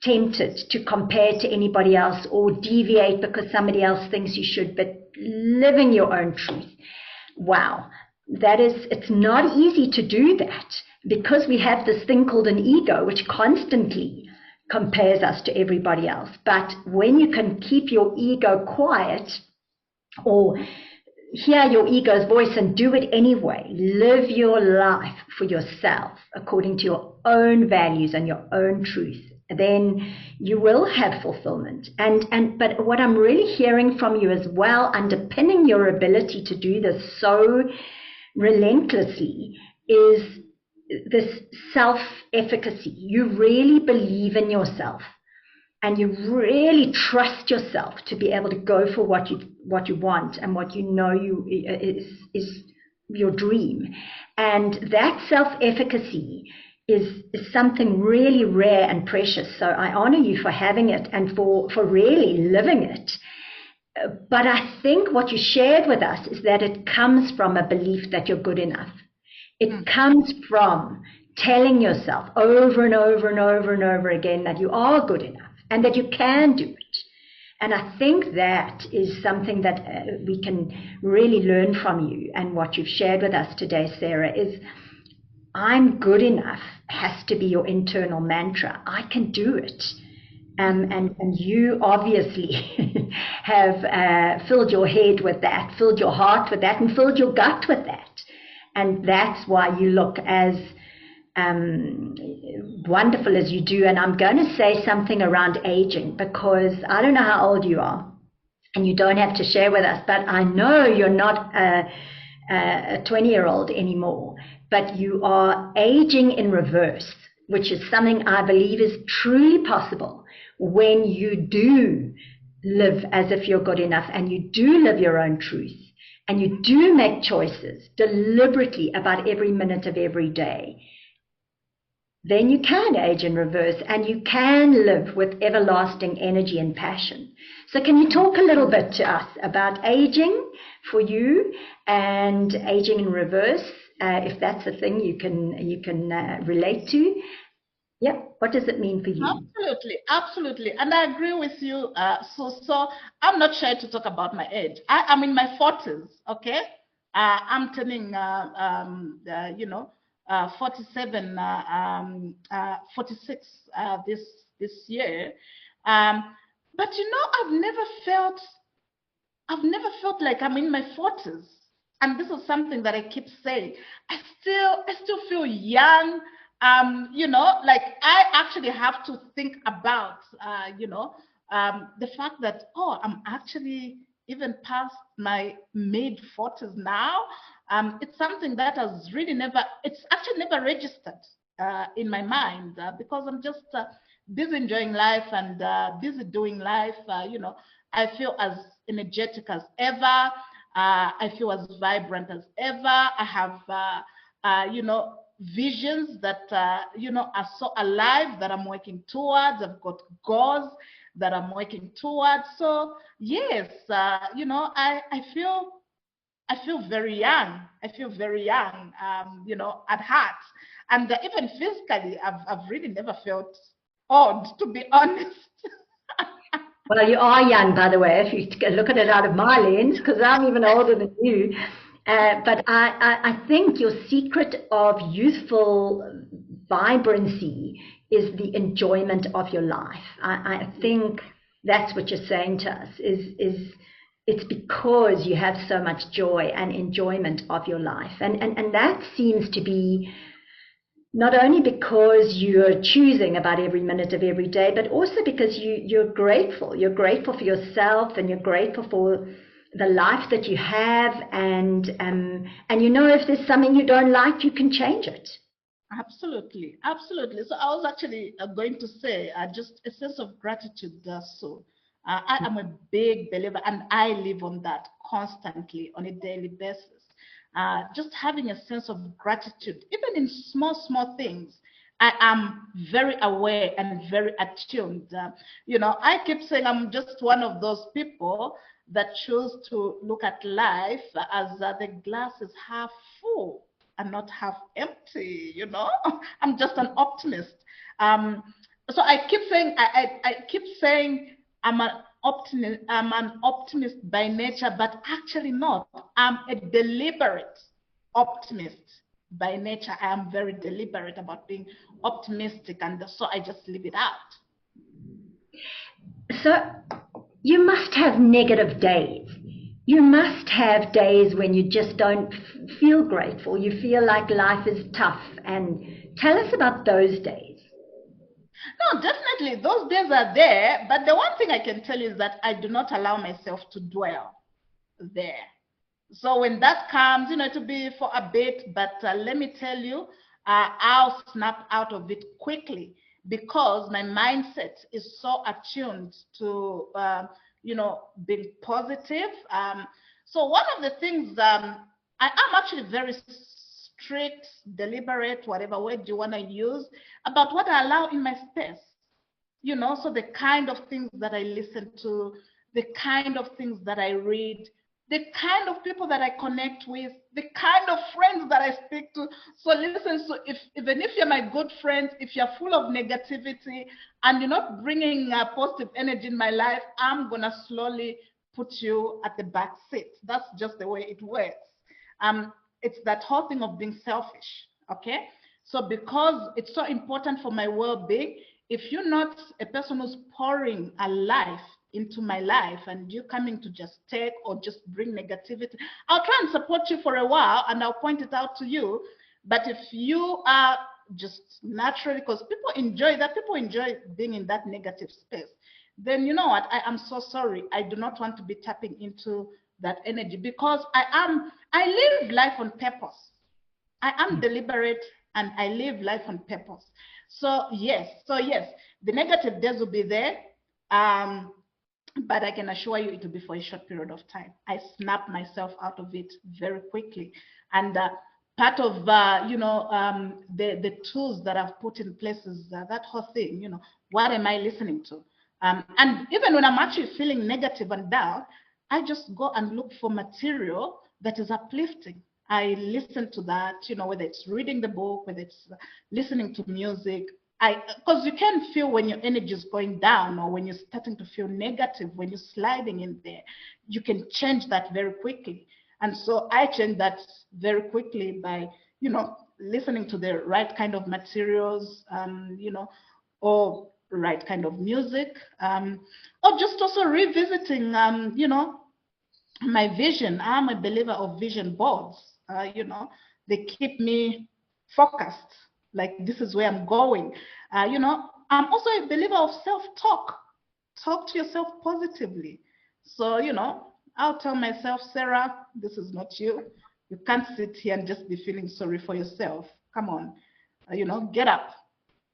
S1: tempted to compare to anybody else or deviate because somebody else thinks you should, but living your own truth. Wow, it's not easy to do that, because we have this thing called an ego, which constantly compares us to everybody else. But when you can keep your ego quiet, or hear your ego's voice and do it anyway, live your life for yourself according to your own values and your own truth, then you will have fulfillment. But what I'm really hearing from you as well, underpinning your ability to do this so relentlessly, is this self-efficacy. You really believe in yourself, and you really trust yourself to be able to go for what you want and what you know is your dream. And that self-efficacy is something really rare and precious. So I honor you for having it and for really living it. But I think what you shared with us is that it comes from a belief that you're good enough. It comes from telling yourself over and over and over and over again that you are good enough and that you can do it. And I think that is something that we can really learn from you. And what you've shared with us today, Sarah, is I'm good enough has to be your internal mantra. I can do it. And you obviously have filled your head with that, filled your heart with that, and filled your gut with that. And that's why you look as wonderful as you do. And I'm going to say something around aging, because I don't know how old you are, and you don't have to share with us, but I know you're not a 20-year-old anymore, but you are aging in reverse, which is something I believe is truly possible when you do live as if you're good enough, and you do live your own truth, and you do make choices deliberately about every minute of every day. Then you can age in reverse, and you can live with everlasting energy and passion. So can you talk a little bit to us about aging for you and aging in reverse, if that's a thing you can relate to? Yeah, what does it mean for you?
S2: Absolutely, absolutely, and I agree with you. So I'm not shy to talk about my age. I'm in my 40s. Okay, I'm turning, 47, 46 this year. Um, but I've never felt like I'm in my 40s. And this is something that I keep saying. I still feel young. Like I actually have to think about, the fact that, oh, I'm actually even past my mid 40s now. It's something that it's actually never registered in my mind, because I'm just busy enjoying life and busy doing life. I feel as energetic as ever. I feel as vibrant as ever. I have, visions that, are so alive that I'm working towards. I've got goals that I'm working towards. So yes, I feel very young. I feel very young, at heart. And even physically, I've really never felt odd, to be honest.
S1: Well, you are young, by the way, if you look at it out of my lens, because I'm even older than you. But I think your secret of youthful vibrancy is the enjoyment of your life. I think that's what you're saying to us, is it's because you have so much joy and enjoyment of your life. And that seems to be not only because you're choosing about every minute of every day, but also because you're grateful. You're grateful for yourself, and you're grateful for the life that you have. And if there's something you don't like, you can change it.
S2: Absolutely, absolutely. So I was actually going to say, just a sense of gratitude. I am a big believer, and I live on that constantly on a daily basis. Just having a sense of gratitude, even in small, small things. I am very aware and very attuned. I keep saying I'm just one of those people that choose to look at life as the glass is half full and not half empty. I'm just an optimist. Um, so I keep saying I'm an optimist by nature, but actually not. I'm a deliberate optimist by nature. I am very deliberate about being optimistic, and so I just leave it out.
S1: So you must have negative days. You must have days when you just don't feel grateful. You feel like life is tough. And tell us about those days.
S2: No, definitely those days are there, but the one thing I can tell you is that I do not allow myself to dwell there. So when that comes, to be for a bit, but let me tell you, I'll snap out of it quickly, because my mindset is so attuned to, being positive. So one of the things, I am actually very strict, deliberate, whatever word you want to use, about what I allow in my space. So the kind of things that I listen to, the kind of things that I read, the kind of people that I connect with, the kind of friends that I speak to. So listen, so even if you're my good friend, if you're full of negativity and you're not bringing positive energy in my life, I'm gonna slowly put you at the back seat. That's just the way it works. It's that whole thing of being selfish. Okay. So because it's so important for my well-being, if you're not a person who's pouring a life into my life and you're coming to just take or just bring negativity, I'll try and support you for a while and I'll point it out to you. But if you are just naturally, because people enjoy that, people enjoy being in that negative space, then you know what, I am so sorry. I do not want to be tapping into that energy, because I live life on purpose. I am deliberate and I live life on purpose. So yes, the negative days will be there. But I can assure you it will be for a short period of time. I snap myself out of it very quickly. And part of, the tools that I've put in place is that whole thing, what am I listening to? And even when I'm actually feeling negative and down, I just go and look for material that is uplifting. I listen to that, whether it's reading the book, whether it's listening to music. Because you can feel when your energy is going down or when you're starting to feel negative, when you're sliding in there, you can change that very quickly. And so I change that very quickly by, listening to the right kind of materials, or right kind of music, or just also revisiting, my vision. I'm a believer of vision boards. They keep me focused. Like, this is where I'm going. I'm also a believer of self-talk. Talk to yourself positively. So, I'll tell myself, Sarah, this is not you. You can't sit here and just be feeling sorry for yourself. Come on, get up.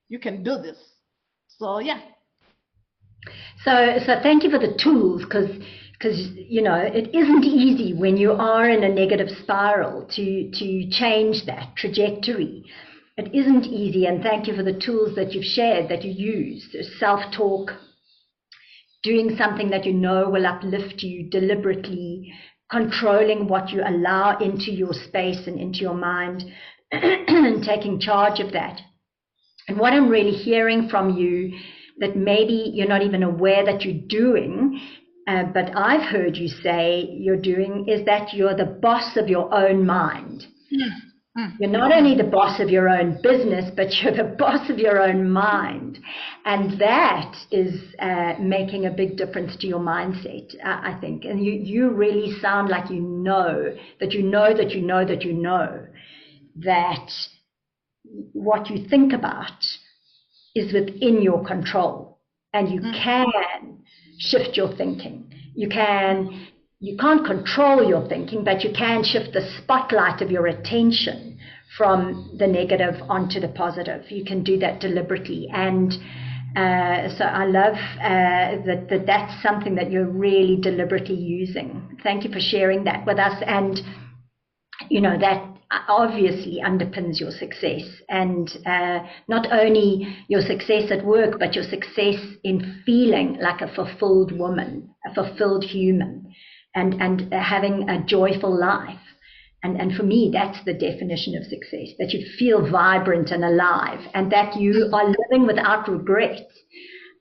S2: You can do this. So, yeah.
S1: So thank you for the tools, because it isn't easy when you are in a negative spiral to change that trajectory. It isn't easy, and thank you for the tools that you've shared, that you use. Self-talk, doing something that you know will uplift you deliberately, controlling what you allow into your space and into your mind, and taking charge of that. And what I'm really hearing from you, that maybe you're not even aware that you're doing, but I've heard you say you're doing, is that you're the boss of your own mind. You're not only the boss of your own business, but you're the boss of your own mind. And that is making a big difference to your mindset, I think. And you really sound like you know that what you think about is within your control, and you can shift your thinking. You can't control your thinking, but you can shift the spotlight of your attention from the negative onto the positive. You can do that deliberately. And so I love that that's something that you're really deliberately using. Thank you for sharing that with us. And, that obviously underpins your success, and not only your success at work, but your success in feeling like a fulfilled woman, a fulfilled human, and having a joyful life. And for me, that's the definition of success, that you feel vibrant and alive, and that you are living without regrets.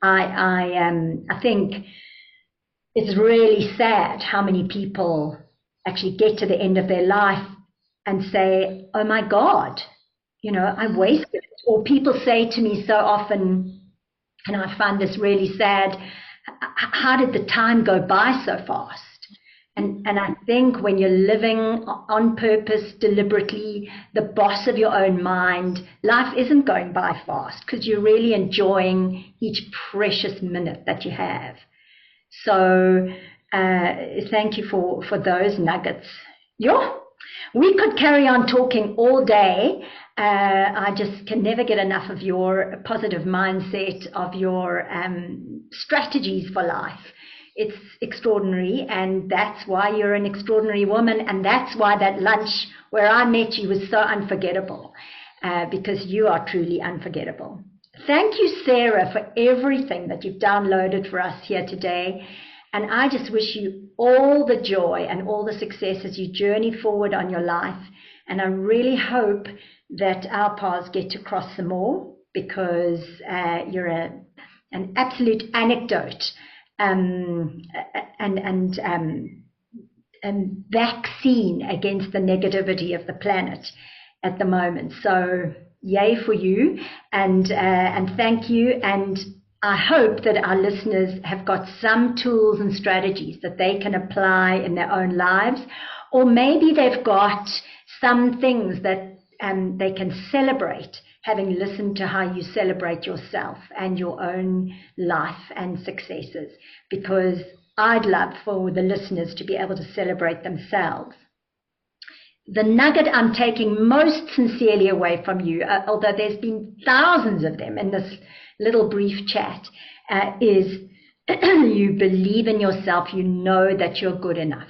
S1: I think it's really sad how many people actually get to the end of their life and say, oh my God, I wasted it. Or people say to me so often, and I find this really sad, how did the time go by so fast? And I think when you're living on purpose, deliberately, the boss of your own mind, life isn't going by fast, because you're really enjoying each precious minute that you have. So thank you for those nuggets. We could carry on talking all day. I just can never get enough of your positive mindset, of your strategies for life. It's extraordinary, and that's why you're an extraordinary woman, and that's why that lunch where I met you was so unforgettable, because you are truly unforgettable. Thank you, Sarah, for everything that you've downloaded for us here today. And I just wish you all the joy and all the success as you journey forward on your life. And I really hope that our paths get to cross some more, because you're an absolute anecdote and vaccine against the negativity of the planet at the moment. So yay for you, and thank you. And I hope that our listeners have got some tools and strategies that they can apply in their own lives, or maybe they've got some things that they can celebrate, having listened to how you celebrate yourself and your own life and successes, because I'd love for the listeners to be able to celebrate themselves. The nugget I'm taking most sincerely away from you, although there's been thousands of them in this little brief chat, is you believe in yourself. You know that you're good enough.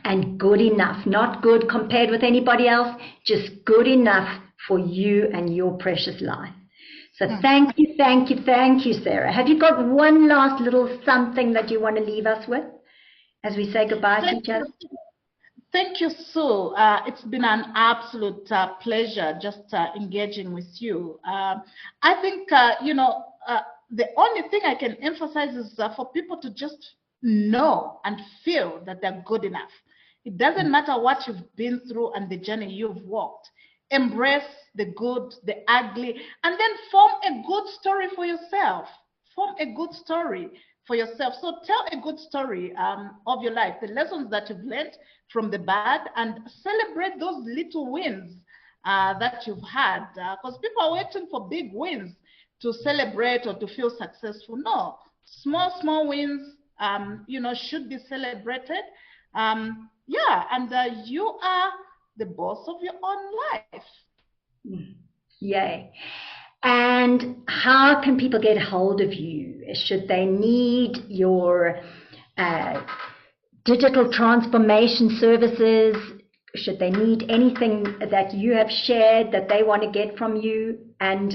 S1: And good enough, not good compared with anybody else, just good enough for you and your precious life. So thank you, Sarah. Have you got one last little something that you want to leave us with as we say goodbye to each other?
S2: Thank you, Sue. It's been an absolute pleasure just engaging with you. I think, the only thing I can emphasize is for people to just know and feel that they're good enough. It doesn't matter what you've been through and the journey you've walked. Embrace the good, the ugly, and then form a good story for yourself. Form a good story for yourself. So tell a good story of your life, the lessons that you've learned from the bad, and celebrate those little wins that you've had. Because people are waiting for big wins to celebrate or to feel successful. No, small wins, should be celebrated. And you are the boss of your own life.
S1: Yay. And how can people get hold of you? Should they need your digital transformation services? Should they need anything that you have shared that they want to get from you? And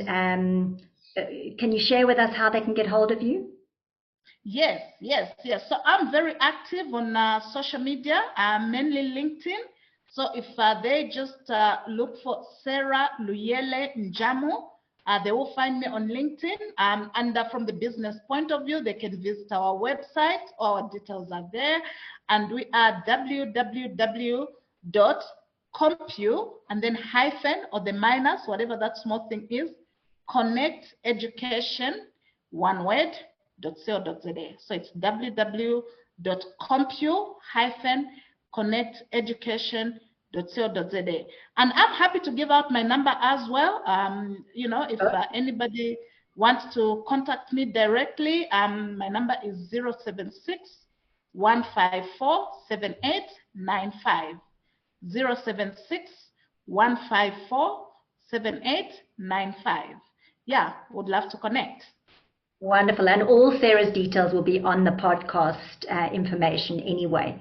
S1: can you share with us how they can get hold of you?
S2: Yes. So I'm very active on social media, mainly LinkedIn. So if they just look for Sarah Luyele Njamu, they will find me on LinkedIn. And from the business point of view, they can visit our website. Our details are there. And we are www.compu and then hyphen or the minus, whatever that small thing is, connect education, one word, .co.za. So it's www.compu-connecteducation.co.za. And I'm happy to give out my number as well. If anybody wants to contact me directly, my number is 076-154-7895. 076-154-7895. Yeah, would love to connect.
S1: Wonderful. And all Sarah's details will be on the podcast information anyway.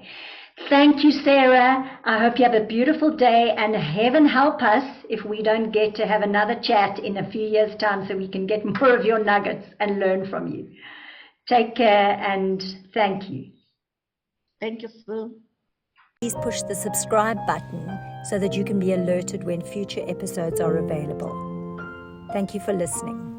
S1: Thank you, Sarah. I hope you have a beautiful day, and heaven help us if we don't get to have another chat in a few years' time so we can get more of your nuggets and learn from you. Take care and thank you.
S2: Thank you, Sue.
S1: Please push the subscribe button so that you can be alerted when future episodes are available. Thank you for listening.